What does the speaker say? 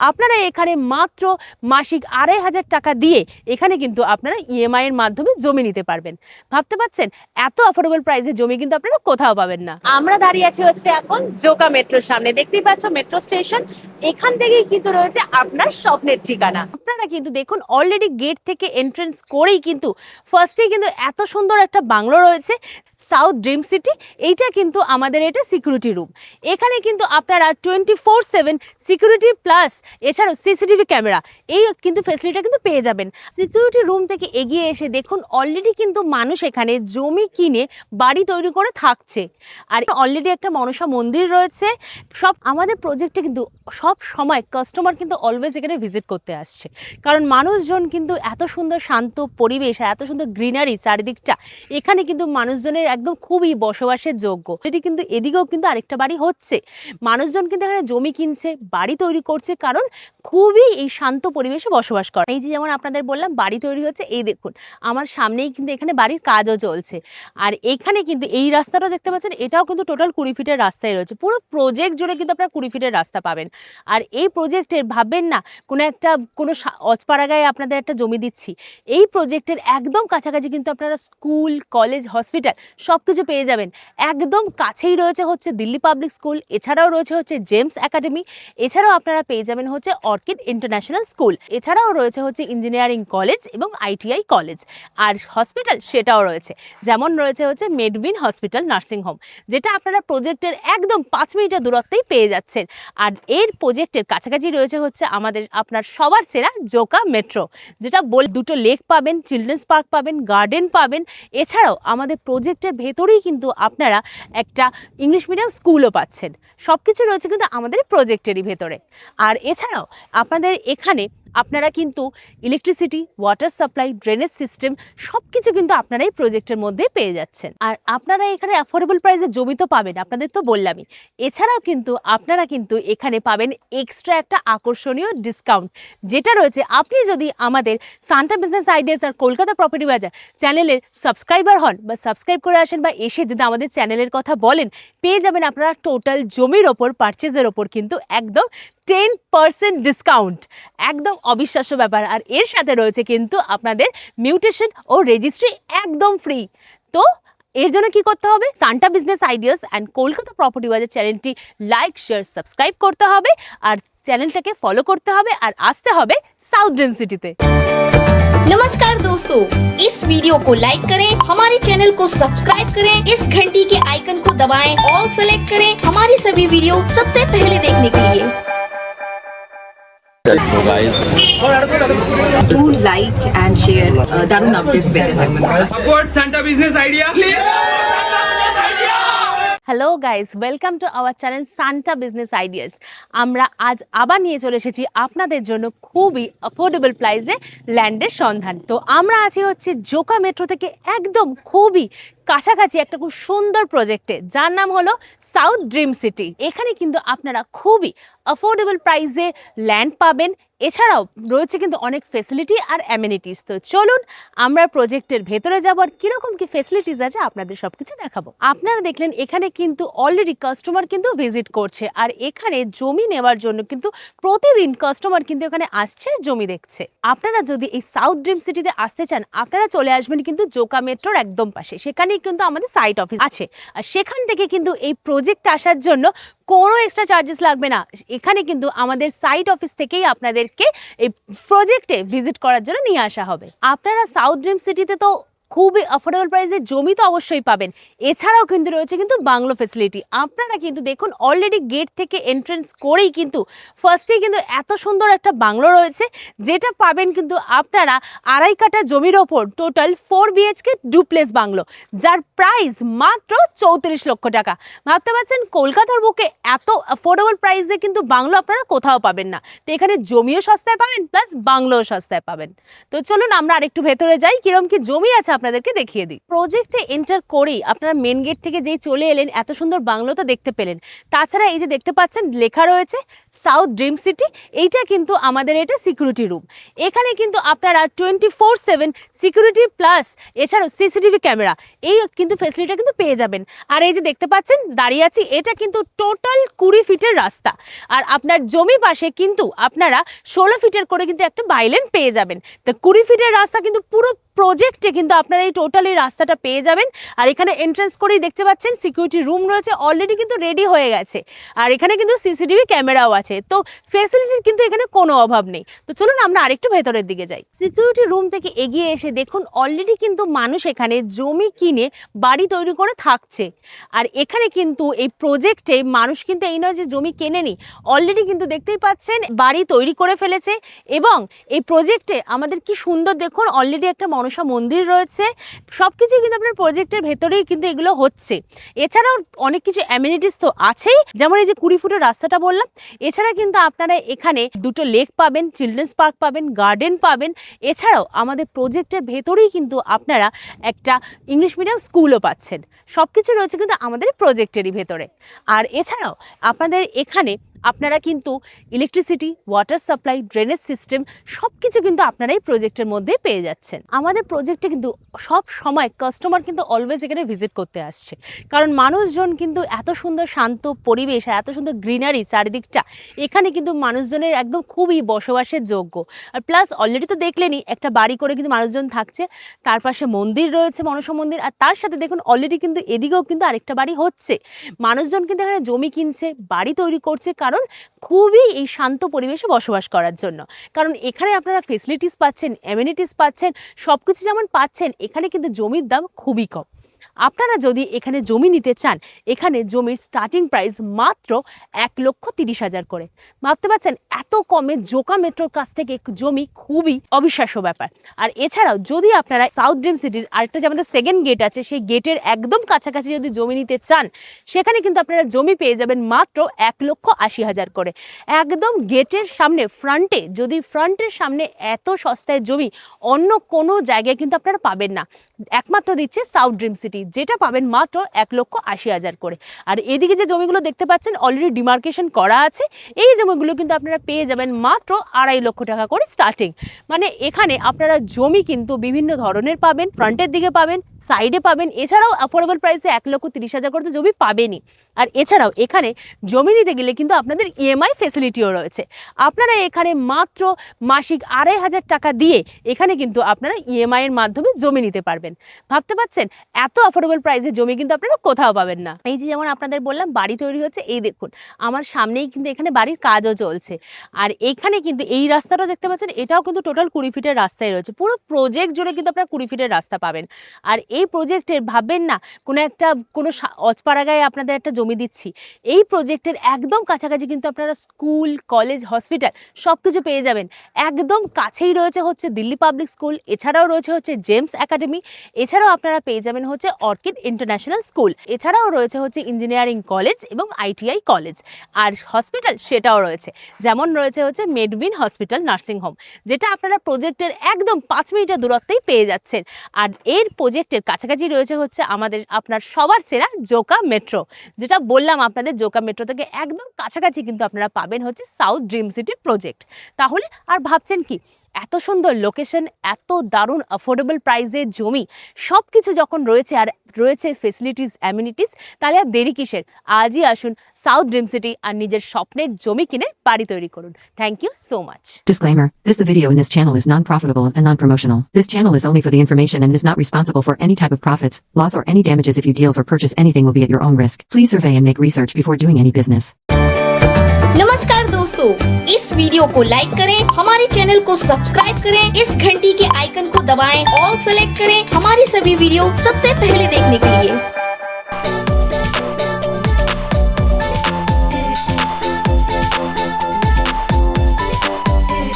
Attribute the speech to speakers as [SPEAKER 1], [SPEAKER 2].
[SPEAKER 1] আপনারা এখানে মাত্র মাসিক ২,৫০০ টাকা দিয়ে এখানে কিন্তু আপনারা ইএমআই এর মাধ্যমে জমি নিতে পারবেন। ভাবতে পাচ্ছেন এত অ্যাফোর্ডেবল প্রাইসে জমি কিন্তু আপনারা কোথাও পাবেন না। আমরা দাঁড়িয়ে আছি হচ্ছে এখন জোকা মেট্রোর সামনে, দেখতেই পাচ্ছ মেট্রো স্টেশন। এখান থেকেই কিন্তু রয়েছে আপনার স্বপ্নের ঠিকানা। আপনারা কিন্তু দেখুন অলরেডি গেট থেকে এন্ট্রেন্স করেই কিন্তু ফার্স্টেই কিন্তু এত সুন্দর একটা বাংলো রয়েছে, সাউথ ড্রিম সিটি। এইটা কিন্তু আমাদের এটা সিকিউরিটি রুম। এখানে কিন্তু আপনারা 24/7 সিকিউরিটি প্লাস এছাড়াও সিসিটিভি ক্যামেরা এই কিন্তু ফেসিলিটিটা কিন্তু পেয়ে যাবেন। সিকিউরিটি রুম থেকে এগিয়ে এসে দেখুন অলরেডি কিন্তু মানুষ এখানে জমি কিনে বাড়ি তৈরি করে থাকছে। আর অলরেডি একটা মনসা মন্দির রয়েছে। সব আমাদের প্রজেক্টে কিন্তু সব সময় কাস্টমার কিন্তু অলওয়েজ এখানে ভিজিট করতে আসছে, কারণ মানুষজন কিন্তু এত সুন্দর শান্ত পরিবেশ আর এত সুন্দর গ্রিনারি চারিদিকটা, এখানে কিন্তু মানুষজনের একদম খুবই বসবাসের যোগ্য। এটি কিন্তু এদিকেও কিন্তু আরেকটা বাড়ি হচ্ছে, মানুষজন কিন্তু এখানে জমি কিনছে, বাড়ি তৈরি করছে, কারণ খুবই এই শান্ত পরিবেশে বসবাস করে। এই যে যেমন আপনাদের বললাম বাড়ি তৈরি হচ্ছে, এই দেখুন আমার সামনেই কিন্তু এখানে বাড়ির কাজও চলছে। আর এখানে কিন্তু এই রাস্তাটা দেখতে পাচ্ছেন, এটাও কিন্তু টোটাল 20 ফিটের রাস্তায় রয়েছে। পুরো প্রজেক্ট জুড়ে কিন্তু আপনারা 20 ফিটের রাস্তা পাবেন। আর এই প্রজেক্টের ভাববেন না কোনো অজপাড়াগায় আপনাদের একটা জমি দিচ্ছি, এই প্রজেক্টের একদম কাছাকাছি কিন্তু আপনারা স্কুল, কলেজ, হসপিটাল সব কিছু পেয়ে যাবেন। একদম কাছেই রয়েছে হচ্ছে দিল্লি পাবলিক স্কুল, এছাড়াও রয়েছে হচ্ছে জেমস একাডেমি, এছাড়াও আপনারা পেয়ে যাবেন হচ্ছে অর্কিড ইন্টারন্যাশনাল স্কুল, এছাড়াও রয়েছে হচ্ছে ইঞ্জিনিয়ারিং কলেজ এবং আইটিআই কলেজ। আর হসপিটাল সেটাও রয়েছে, যেমন রয়েছে হচ্ছে মেডউইন হসপিটাল নার্সিং হোম, যেটা আপনারা প্রজেক্টের একদম 5 মিনিটের দূরত্বেই পেয়ে যাচ্ছেন। আর এর প্রজেক্টের কাছাকাছি রয়েছে হচ্ছে আপনার সবার চেনা জোকা মেট্রো, যেটা দুটো লেক পাবেন, চিলড্রেন্স পার্ক পাবেন, গার্ডেন পাবেন। এছাড়াও আমাদের প্রজেক্টের ভেতরেই কিন্তু আপনারা একটা ইংলিশ মিডিয়াম স্কুলও পাচ্ছেন। সব কিছু রয়েছে কিন্তু আমাদের প্রজেক্টেরই ভেতরে। আর এছাড়াও আপনাদের এখানে আপনারা কিন্তু electricity, water supply, drainage system সব কিছু কিন্তু আপনারা এই প্রজেক্টের মধ্যে পেয়ে যাচ্ছেন। আর আপনারা এখানে অ্যাফোর্ডেবল প্রাইসে জমি তো পাবেন, আপনাদের তো বললামই। এছাড়াও কিন্তু আপনারা কিন্তু এখানে পাবেন এক্সট্রা একটা আকর্ষণীয় ডিসকাউন্ট, যেটা রয়েছে আপনি যদি আমাদের Santa business ideas are Kolkata property বাজার চ্যানেলের সাবস্ক্রাইবার হন বা সাবস্ক্রাইব করে আসেন বা এসে যদি আমাদের চ্যানেলের কথা বলেন, পেয়ে যাবেন আপনারা টোটাল জমির ওপর পারচেজের ওপর কিন্তু একদম 10% ডিসকাউন্ট। একদম অবিশ্বাস্য ব্যাপার। আর এর সাথে রয়েছে কিন্তু আপনাদের মিউটেশন ও রেজিস্ট্রি একদম ফ্রি। তো এর জন্য কি করতে হবে? Santa business ideas and Kolkata property বাজার চ্যানেলটি লাইক, শেয়ার, সাবস্ক্রাইব করতে হবে আর চ্যানেলটাকে ফলো করতে হবে আর আসতে হবে साउथ ड्रीम सिटी पे।
[SPEAKER 2] नमस्कार दोस्तों, इस वीडियो को लाइक करें, हमारे चैनल को सब्सक्राइब करें, इस घंटी के आइकन को दबाएं, ऑल सेलेक्ट करें हमारी सभी वीडियो सबसे पहले देखने के लिए।
[SPEAKER 3] So guys,
[SPEAKER 4] do like and share Darun updates with them.
[SPEAKER 5] Support Santa Business Idea.
[SPEAKER 1] Hello guys, welcome to our channel Santa business ideas. আমরা আজ আবার নিয়ে চলে এসেছি আপনাদের জন্য খুবই অ্যাফোর্ডেবল প্রাইসে ল্যান্ডের সন্ধান। তো আমরা আছি হচ্ছে জোকা মেট্রো থেকে একদম খুবই কাছাকাছি একটা খুব সুন্দর প্রজেক্টে, যার নাম হলো সাউথ ড্রিম সিটি। এখানে কিন্তু আপনারা খুবই অ্যাফোর্ডেবল প্রাইসে ল্যান্ড পাবেন, এছাড়াও রয়েছে কিন্তু অনেক ফেসিলিটি আর অ্যামেনিটিস। তো চলুন আমরা প্রজেক্টের ভেতরে যাবো আর কীরকম কি ফেসিলিটিস আছে আপনাদের সব কিছু দেখাবো। আপনারা দেখলেন এখানে কিন্তু অলরেডি কাস্টমার কিন্তু ভিজিট করছে, আর এখানে জমি নেওয়ার জন্য কিন্তু প্রতিদিন কাস্টমার কিন্তু এখানে আসছে, জমি দেখছে। আপনারা যদি এই সাউথ ড্রিম সিটিতে আসতে চান, আপনারা চলে আসবেন কিন্তু জোকা মেট্রোর একদম পাশে, সেখানেই কিন্তু আমাদের সাইট অফিস আছে। আর সেখান থেকে কিন্তু এই প্রজেক্টে আসার জন্য কোনো এক্সট্রা চার্জেস লাগবে না। এখানে কিন্তু আমাদের সাইট অফিস থেকেই আপনাদেরকে এই প্রজেক্টে ভিজিট করার জন্য নিয়ে আসা হবে। আপনারা সাউথ ড্রিম সিটিতে তো খুবই অ্যাফোর্ডেবল প্রাইসে জমি তো অবশ্যই পাবেন, এছাড়াও কিন্তু রয়েছে কিন্তু বাংলো ফেসিলিটি। আপনারা কিন্তু দেখুন অলরেডি গেট থেকে এন্ট্রেন্স করেই কিন্তু ফার্স্টেই কিন্তু এত সুন্দর একটা বাংলো রয়েছে, যেটা পাবেন কিন্তু আপনারা 2.5 কাঠা জমির ওপর টোটাল 4 BHK ডুপ্লেক্স বাংলো, যার প্রাইস মাত্র 34 লক্ষ টাকা। ভাবতে পারছেন কলকাতার বুকে এত অ্যাফোর্ডেবল প্রাইসে কিন্তু বাংলো আপনারা কোথাও পাবেন না। তো এখানে জমিও সস্তায় পাবেন প্লাস বাংলোও সস্তায় পাবেন। তো চলুন আমরা আরেকটু ভেতরে যাই, কিরম কি জমি আছে আপনাদেরকে দেখিয়ে দিই। প্রজেক্টে এন্টার করেই আপনারা মেন গেট থেকে যেই চলে এলেন এত সুন্দর বাংলো তো দেখতে পেলেন। তাছাড়া এই যে দেখতে পাচ্ছেন লেখা রয়েছে সাউথ ড্রিম সিটি, এইটা কিন্তু আমাদের এটা সিকিউরিটি রুম। এখানে কিন্তু আপনারা 24/7 সিকিউরিটি প্লাস এছাড়াও সিসিটিভি ক্যামেরা এই কিন্তু ফেসিলিটিটা কিন্তু পেয়ে যাবেন। আর এই যে দেখতে পাচ্ছেন দাঁড়িয়ে আছি, এটা কিন্তু টোটাল 20 ফিটের রাস্তা। আর আপনার জমি পাশে কিন্তু আপনারা 16 ফিটের করে কিন্তু একটা বাইলেন পেয়ে যাবেন। তো 20 ফিটের রাস্তা কিন্তু পুরো প্রজেক্টে কিন্তু আপনারা এই টোটাল এই রাস্তাটা পেয়ে যাবেন। আর এখানে এন্ট্রান্স করেই দেখতে পাচ্ছেন সিকিউরিটি রুম রয়েছে, অলরেডি কিন্তু রেডি হয়ে গেছে। আর এখানে কিন্তু সিসিটিভি ক্যামেরাও আছে, তো ফেসিলিটির কিন্তু এখানে কোনো অভাব নেই। তো চলুন আমরা আরেকটু ভেতরের দিকে যাই। সিকিউরিটি রুম থেকে এগিয়ে এসে দেখুন অলরেডি কিন্তু মানুষ এখানে জমি কিনে বাড়ি তৈরি করে থাকছে। আর এখানে কিন্তু এই প্রজেক্টে মানুষ কিন্তু এই নয় যে জমি কেনেনি, অলরেডি কিন্তু দেখতেই পাচ্ছেন বাড়ি তৈরি করে ফেলেছে। এবং এই প্রজেক্টে আমাদের কি সুন্দর দেখুন অলরেডি একটা মনসা মন্দির রয়েছে। সব কিছু কিন্তু আপনার প্রজেক্টের ভেতরেই কিন্তু এগুলো হচ্ছে। এছাড়াও অনেক কিছু অ্যামিনিটিস তো আছেই, যেমন এই যে 20 ফুটের রাস্তাটা বললাম। এছাড়া কিন্তু আপনারা এখানে দুটো লেক পাবেন, চিলড্রেন্স পার্ক পাবেন, গার্ডেন পাবেন। এছাড়াও আমাদের প্রজেক্টের ভেতরেই কিন্তু আপনারা একটা ইংলিশ মিডিয়াম স্কুলও পাচ্ছেন। সব কিছু রয়েছে কিন্তু আমাদের প্রজেক্টেরই ভেতরে। আর এছাড়াও আপনাদের এখানে আপনারা কিন্তু electricity, water supply, drainage system সব কিছু কিন্তু আপনারা এই প্রজেক্টের মধ্যে পেয়ে যাচ্ছেন। আমাদের প্রজেক্টে কিন্তু সব সময় কাস্টমার কিন্তু অলওয়েজ এখানে ভিজিট করতে আসছে, কারণ মানুষজন কিন্তু এত সুন্দর শান্ত পরিবেশ আর এত সুন্দর গ্রিনারি চারিদিকটা, এখানে কিন্তু মানুষজনের একদম খুবই বসবাসের যোগ্য। আর প্লাস অলরেডি তো দেখলেনই একটা বাড়ি করে কিন্তু মানুষজন থাকছে, তার পাশে মন্দির রয়েছে মনসা মন্দির। আর তার সাথে দেখুন অলরেডি কিন্তু এদিকেও কিন্তু আরেকটা বাড়ি হচ্ছে। মানুষজন কিন্তু এখানে জমি কিনছে, বাড়ি তৈরি করছে, কারণ খুবই এই শান্ত পরিবেশে বসবাস করার জন্য। কারণ এখানে আপনারা ফেসিলিটিস পাচ্ছেন, অ্যামিনিটিস পাচ্ছেন, সব কিছু যেমন পাচ্ছেন, এখানে কিন্তু জমির দাম খুবই কম। আপনারা যদি এখানে জমি নিতে চান, এখানে জমির স্টার্টিং প্রাইস মাত্র 1,30,000 করে। ভাবতে পারছেন এত কমে জোকা মেট্রোর কাছ থেকে জমি, খুবই অবিশ্বাস্য ব্যাপার। আর এছাড়াও যদি আপনারা সাউথ ড্রিম সিটির আরেকটা যে আমাদের সেকেন্ড গেট আছে, সেই গেটের একদম কাছাকাছি যদি জমি নিতে চান, সেখানে কিন্তু আপনারা জমি পেয়ে যাবেন মাত্র 1,80,000 করে। একদম গেটের সামনে ফ্রন্টে, যদি ফ্রন্টের সামনে এত সস্তায় জমি অন্য কোনো জায়গায় কিন্তু আপনারা পাবেন না। একমাত্র দিচ্ছে সাউথ ড্রিম সিটি, যেটা পাবেন মাত্র 1,80,000 করে। আর এদিকে যে জমিগুলো দেখতে পাচ্ছেন অলরেডি ডিমার্কেশন করা আছে, এই জমিগুলো কিন্তু আপনারা পেয়ে যাবেন মাত্র 2.5 লক্ষ টাকা করে স্টার্টিং। মানে এখানে আপনারা জমি কিন্তু বিভিন্ন ধরনের পাবেন, ফ্রন্টের দিকে পাবেন, সাইডে পাবেন। এছাড়াও অ্যাফোর্ডেবল প্রাইসে 1,30,000 করে তো জমি পাবেনই। আর এছাড়াও এখানে জমি নিতে গেলে কিন্তু আপনাদের ইএমআই ফেসিলিটিও রয়েছে। আপনারা এখানে মাত্র মাসিক 2,500 টাকা দিয়ে এখানে কিন্তু আপনারা ইএমআই এর মাধ্যমে জমি নিতে পারবেন। ভাবতে পাচ্ছেন এত অ্যাফোর্ডেবল প্রাইসে জমি কিন্তু আপনারা কোথাও পাবেন না। এই যে যেমন আপনাদের বললাম বাড়ি তৈরি হচ্ছে, এই দেখুন আমার সামনেই কিন্তু এখানে বাড়ির কাজও চলছে। আর এখানে কিন্তু এই রাস্তাটাও দেখতে পাচ্ছেন, এটাও কিন্তু টোটাল 20 ফিটের রাস্তায় রয়েছে। পুরো প্রজেক্ট জুড়ে কিন্তু আপনারা 20 ফিটের রাস্তা পাবেন। আর এই প্রজেক্টের ভাববেন না কোনো অজপাড়াগায় আপনাদের একটা জমি দিচ্ছি, এই প্রজেক্টের একদম কাছাকাছি কিন্তু আপনারা স্কুল, কলেজ, হসপিটাল সব কিছু পেয়ে যাবেন। একদম কাছেই রয়েছে হচ্ছে দিল্লি পাবলিক স্কুল, এছাড়াও রয়েছে হচ্ছে জেমস একাডেমি, এছাড়াও আপনারা পেয়ে যাবেন হচ্ছে অর্কিড ইন্টারন্যাশনাল স্কুল, এছাড়াও রয়েছে হচ্ছে ইঞ্জিনিয়ারিং কলেজ এবং আইটিআই কলেজ। আর হসপিটাল সেটাও রয়েছে, যেমন রয়েছে হচ্ছে মেডউইন হসপিটাল নার্সিং হোম, যেটা আপনারা প্রজেক্টের একদম 5 মিনিটের দূরত্বেই পেয়ে যাচ্ছেন। আর এর প্রজেক্টের কাছাকাছি রয়েছে হচ্ছে আপনার সবার চেনা জোকা মেট্রো, যেটা বললাম আপনাদের জোকা মেট্রো থেকে একদম কাছাকাছি কিন্তু আপনারা পাবেন হচ্ছে সাউথ ড্রিম সিটি প্রজেক্ট। তাহলে আর ভাবছেন কি, এত সুন্দর লোকেশন, এত দারুণ অ্যাফোর্ডেবল প্রাইসের জমি, সব কিছু যখন রয়েছে আর রয়েছে ফেসিলিটিস, অ্যামিনিটিস, তাহলে আর দেরি কিসের? আজই আসুন সাউথ ড্রিম সিটি আর নিজের স্বপ্নের জমি কিনে বাড়ি তৈরি করুন। Thank you so much.
[SPEAKER 3] Disclaimer, the video in this channel is non-profitable and non-promotional. This channel is only for the information and is not responsible for any type of profits, loss or any damages. If you deals or purchase anything will be at your own risk. Please survey and make research before doing any business.
[SPEAKER 2] नमस्कार दोस्तों, इस video को like करें, हमारे channel को subscribe करें, इस घंटी के आइकन को दबाएं, ऑल सेलेक्ट करें हमारी सभी वीडियो सबसे पहले देखने के लिए।